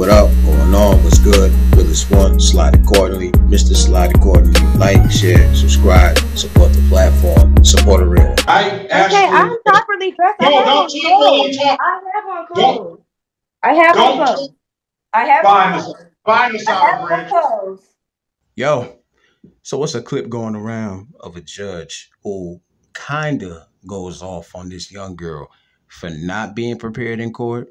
What up? Going on? What's good? Realest one, slide accordingly. Mr. Slide accordingly. Like, share, subscribe, support the platform, support the real. I asked okay, you. I'm properly dressed. No, don't talk while I'm talking. I have on clothes. I have on clothes. I have on clothes. Find Miss Outerbridge. Clothes. Yo, so what's a clip going around of a judge who kinda goes off on this young girl for not being prepared in court?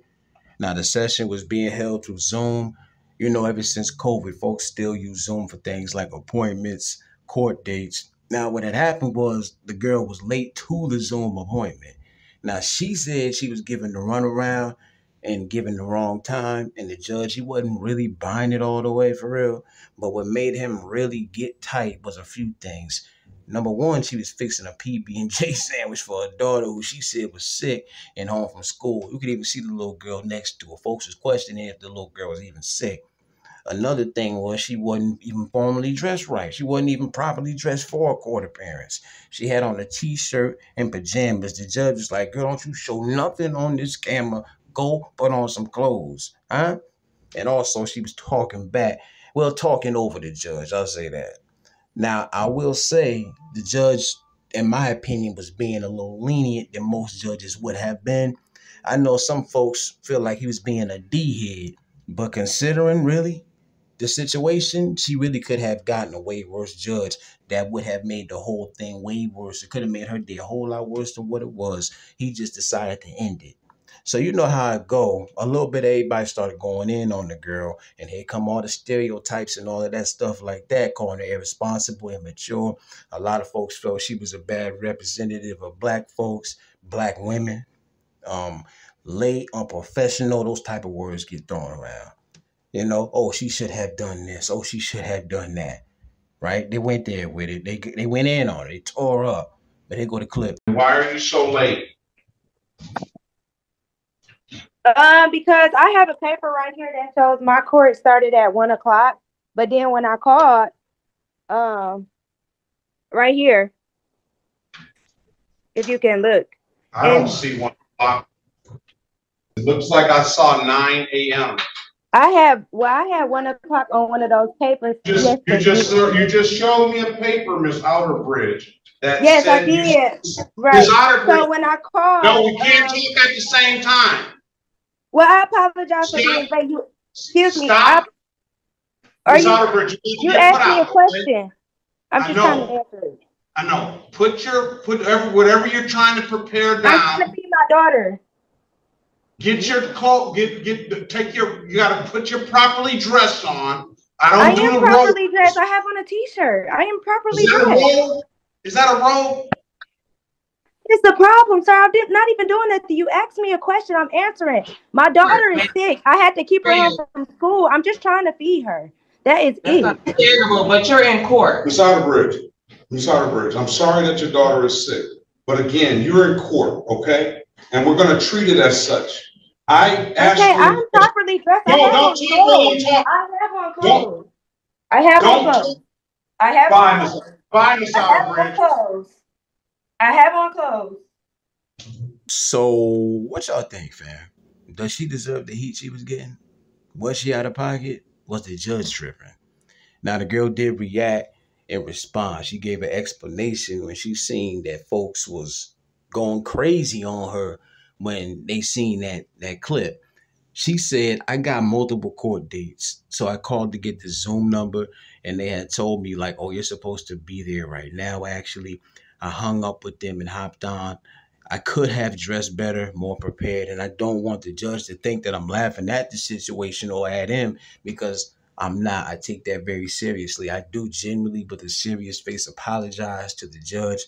Now, the session was being held through Zoom. You know, ever since COVID, folks still use Zoom for things like appointments, court dates. Now, what had happened was the girl was late to the Zoom appointment. Now, she said she was given the runaround and given the wrong time, and the judge, he wasn't really buying it all the way for real. But what made him really get tight was a few things. Number one, she was fixing a PB&J sandwich for her daughter who she said was sick and home from school. You could even see the little girl next to her. Folks was questioning if the little girl was even sick. Another thing was she wasn't even formally dressed right. She wasn't even properly dressed for a court appearance. She had on a T-shirt and pajamas. The judge was like, girl, don't you show nothing on this camera. Go put on some clothes, huh? And also she was talking back. Well, talking over the judge, I'll say that. Now, I will say the judge, in my opinion, was being a little lenient than most judges would have been. I know some folks feel like he was being a D-head, but considering really the situation, she really could have gotten a way worse judge that would have made the whole thing way worse. It could have made her day a whole lot worse than what it was. He just decided to end it. So you know how it go. A little bit of everybody started going in on the girl, and here come all the stereotypes and all of that stuff like that, calling her irresponsible, immature. A lot of folks felt she was a bad representative of black folks, black women, late, unprofessional. Those type of words get thrown around. You know, oh, she should have done this. Oh, she should have done that. Right? They went there with it. They went in on it. They tore up. But here go the clip. Why are you so late? Because I have a paper right here that shows my court started at 1 o'clock. But then when I called, right here, if you can look. I don't see 1 o'clock. It looks like I saw 9 a.m. I had 1 o'clock on one of those papers. You just showed me a paper, Miss Outerbridge. That yes, said I did. Right. So when I called, no, we can't talk at the same time. Well, I apologize for being late. You, excuse me. Stop. Miss Outerbridge, you asked me a question. I'm just trying to answer it. I know. Put whatever you're trying to prepare down. I'm trying to be my daughter. Get your coat. You got to put your properly dressed on. I am properly dressed. I have on a T-shirt. I am properly dressed. Is that a robe? It's the problem, sir. I'm not even doing that. You asked me a question. I'm answering. My daughter is sick. I had to keep her home from school. I'm just trying to feed her. That's it. Understandable, but you're in court. Miss Outerbridge, I'm sorry that your daughter is sick. But again, you're in court, okay? And we're going to treat it as such. I asked you. I'm properly dressed. No, don't talk while I'm talking. I have on clothes. I have on clothes. I have on clothes. Fine, Miss Outerbridge. I have on clothes. So what y'all think, fam? Does she deserve the heat she was getting? Was she out of pocket? Was the judge tripping? Now, the girl did react and respond. She gave an explanation when she seen that folks was going crazy on her when they seen that clip. She said, I got multiple court dates. So I called to get the Zoom number, and they had told me like, oh, you're supposed to be there right now. Actually, I hung up with them and hopped on. I could have dressed better, more prepared, and I don't want the judge to think that I'm laughing at the situation or at him, because I'm not. I take that very seriously. I do genuinely, with a serious face, apologize to the judge.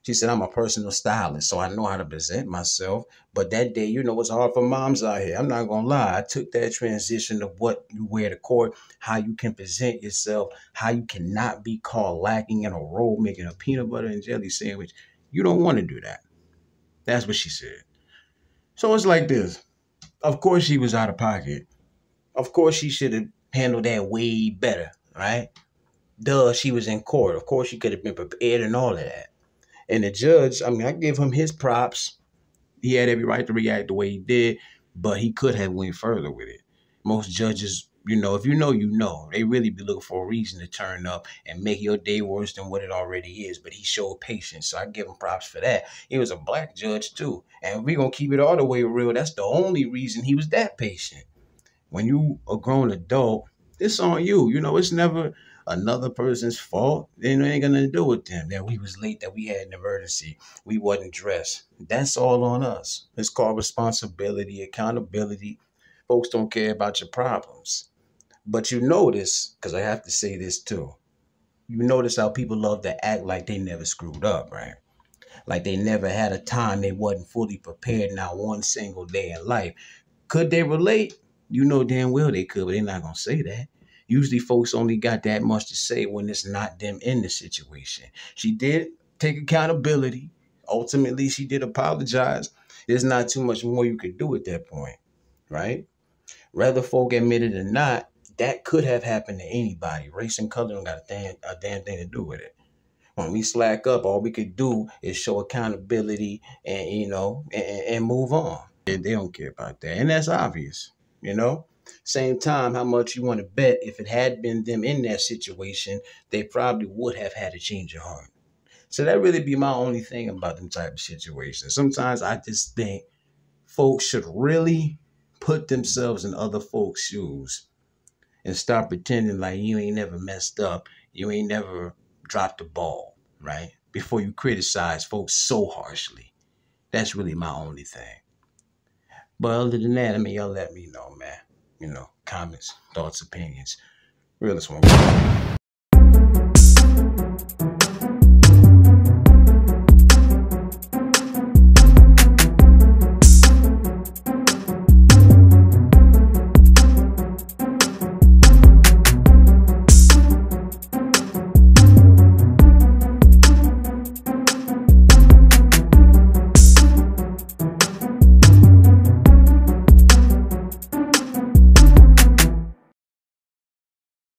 She said, I'm a personal stylist, so I know how to present myself. But that day, you know, it's hard for moms out here. I'm not going to lie. I took that transition of what you wear to court, how you can present yourself, how you cannot be caught lacking in a robe, making a peanut butter and jelly sandwich. You don't want to do that. That's what she said. So it's like this. Of course, she was out of pocket. Of course, she should have handled that way better, right? Duh, she was in court. Of course, she could have been prepared and all of that. And the judge, I mean, I give him his props. He had every right to react the way he did, but he could have went further with it. Most judges, you know, if you know, you know, they really be looking for a reason to turn up and make your day worse than what it already is. But he showed patience, so I give him props for that. He was a black judge too, and we gonna keep it all the way real. That's the only reason he was that patient. When you a grown adult, it's on you. You know, it's never another person's fault. It ain't gonna do with them. That we was late, that we had an emergency, we wasn't dressed. That's all on us. It's called responsibility, accountability. Folks don't care about your problems. But you notice, because I have to say this too, you notice how people love to act like they never screwed up, right? Like they never had a time they wasn't fully prepared, not one single day in life. Could they relate? You know damn well they could, but they're not gonna say that. Usually folks only got that much to say when it's not them in the situation. She did take accountability. Ultimately, she did apologize. There's not too much more you could do at that point, right? Whether folk admit it or not, that could have happened to anybody. Race and color don't got a damn thing to do with it. When we slack up, all we could do is show accountability and, you know, and move on. They don't care about that. And that's obvious, you know? Same time, how much you want to bet if it had been them in that situation, they probably would have had a change of heart. So that really be my only thing about them type of situations. Sometimes I just think folks should really put themselves in other folks' shoes and stop pretending like you ain't never messed up. You ain't never dropped the ball, right? Before you criticize folks so harshly. That's really my only thing. But other than that, I mean, y'all let me know, man. You know, comments, thoughts, opinions. Realest one.